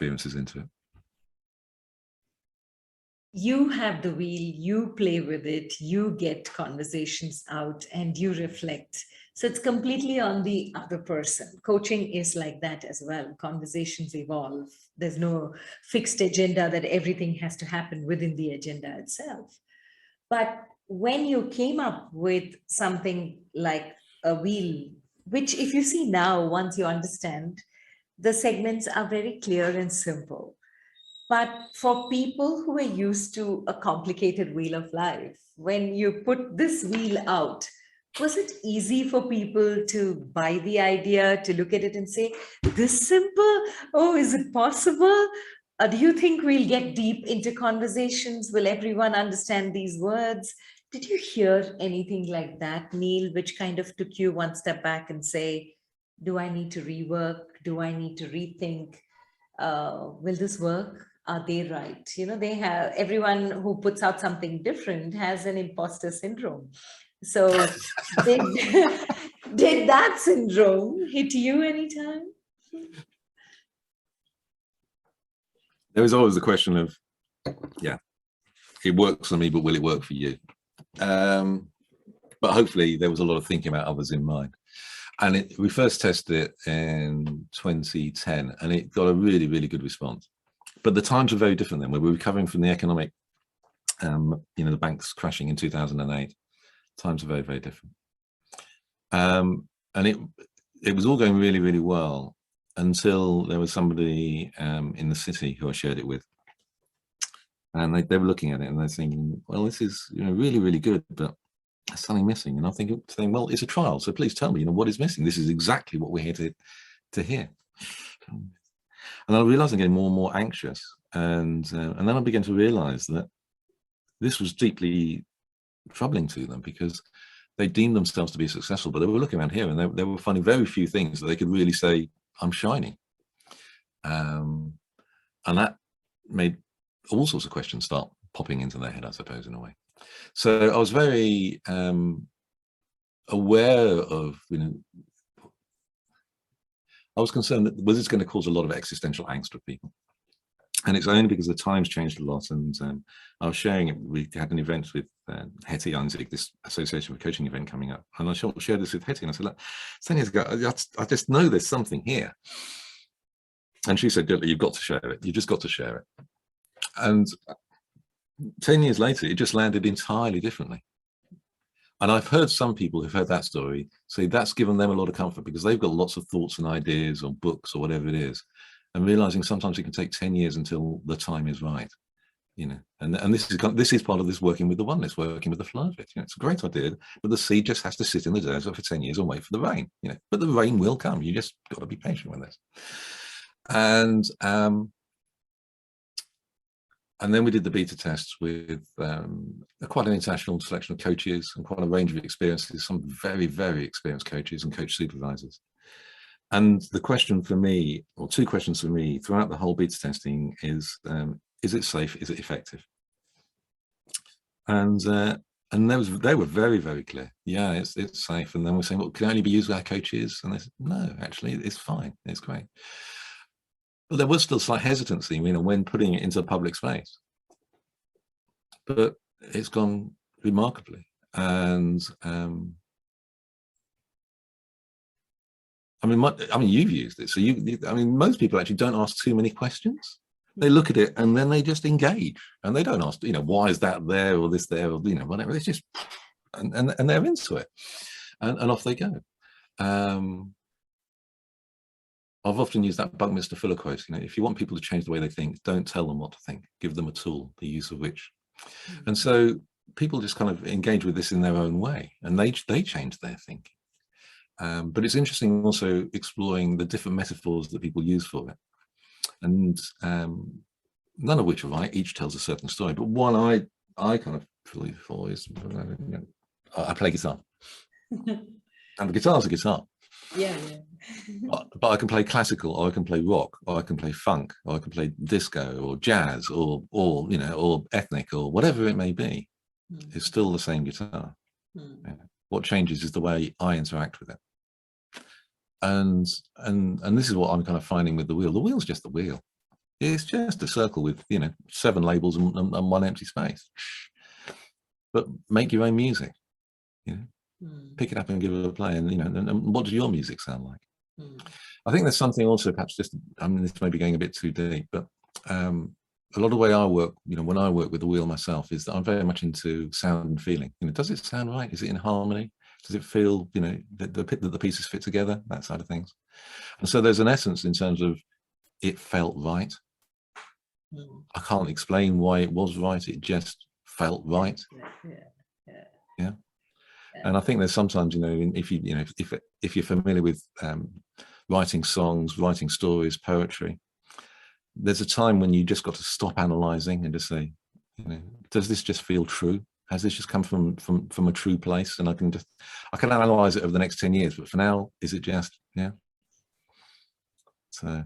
experiences into it. You have the wheel, you play with it, you get conversations out and you reflect. So it's completely on the other person. Coaching is like that as well. Conversations evolve. There's no fixed agenda that everything has to happen within the agenda itself. But when you came up with something like a wheel, which if you see now, once you understand, the segments are very clear and simple. But for people who are used to a complicated wheel of life, when you put this wheel out, was it easy for people to buy the idea, to look at it and say, this simple? Oh, is it possible? Do you think we'll get deep into conversations? Will everyone understand these words? Did you hear anything like that, Neil, which kind of took you one step back and say, do I need to rework? Do I need to rethink? Will this work? Are they right? You know, they have, everyone who puts out something different has an imposter syndrome. So did, did that syndrome hit you anytime? There was always the question of, yeah, it works for me, but will it work for you? But hopefully there was a lot of thinking about others in mind. And we first tested it in 2010 and it got a really, really good response. But the times were very different then. We were recovering from the economic, the banks crashing in 2008. Times are very, very different. And it was all going really, really well until there was somebody in the city who I shared it with. And they were looking at it and they're thinking, well, this is really, really good, but there's something missing. And I'm thinking, well, it's a trial, so please tell me, what is missing? This is exactly what we're here to hear. And I realized I'm getting more and more anxious. And then I began to realize that this was deeply troubling to them because they deemed themselves to be successful, but they were looking around here and they were finding very few things that they could really say, I'm shining. And that made all sorts of questions start popping into their head, I suppose, in a way. So I was very aware of, I was concerned that was this going to cause a lot of existential angst with people. And it's only because the times changed a lot. And I was sharing it. We had an event with Hetty Isaac, this association with coaching event coming up. And I shared this with Hetty and I said, look, 10 years ago, I just know there's something here. And she said, you've got to share it. You just got to share it. And 10 years later, it just landed entirely differently. And I've heard some people who've heard that story say that's given them a lot of comfort because they've got lots of thoughts and ideas or books or whatever it is. And realizing sometimes it can take 10 years until the time is right, and this is part of this working with the oneness, working with the flow of it. It's a great idea, but the seed just has to sit in the desert for 10 years and wait for the rain, but the rain will come. You just got to be patient with this. And then we did the beta tests with quite an international selection of coaches and quite a range of experiences, some very, very experienced coaches and coach supervisors. And the question for me, or two questions for me throughout the whole beta testing is it safe? Is it effective? And they were very, very clear. Yeah, it's safe. And then we're saying, well, can it only be used by our coaches? And they said, no, actually, it's fine. It's great. But there was still slight hesitancy, when putting it into a public space. But it's gone remarkably. And you've used it, so most people actually don't ask too many questions. They look at it and then they just engage, and they don't ask, why is that there or this there or whatever. It's just and they're into it, and off they go. I've often used that Buckminster Fuller quote. If you want people to change the way they think, don't tell them what to think. Give them a tool, the use of which. And so people just kind of engage with this in their own way, and they change their thinking. But it's interesting also exploring the different metaphors that people use for it. And none of which are right, each tells a certain story. But one I kind of believe for is, I play guitar. And the guitar's a guitar. Yeah. But I can play classical, or I can play rock, or I can play funk, or I can play disco, or jazz, or ethnic, or whatever it may be. It's still the same guitar. What changes is the way I interact with it. And this is what I'm kind of finding with the wheel. The wheel's just the wheel. It's just a circle with, you know, 7 labels and 1 empty space. But make your own music, you know, pick it up and give it a play. And, you know, and what does your music sound like? I think there's something also, perhaps just, I mean, this may be going a bit too deep, but a lot of the way I work, you know, when I work with the wheel myself, is that I'm very much into sound and feeling. You know, does it sound right? Is it in harmony? Does it feel, you know, that the pieces fit together? That side of things. And so there's an essence in terms of it felt right. I can't explain why it was right. It just felt right. Yeah. And I think there's sometimes, you know, if you're familiar with writing songs, writing stories, poetry, there's a time when you just got to stop analyzing and just say, you know, does this just feel true? Has this just come from a true place? And I can analyze it over the next 10 years, but for now, is it just, yeah. So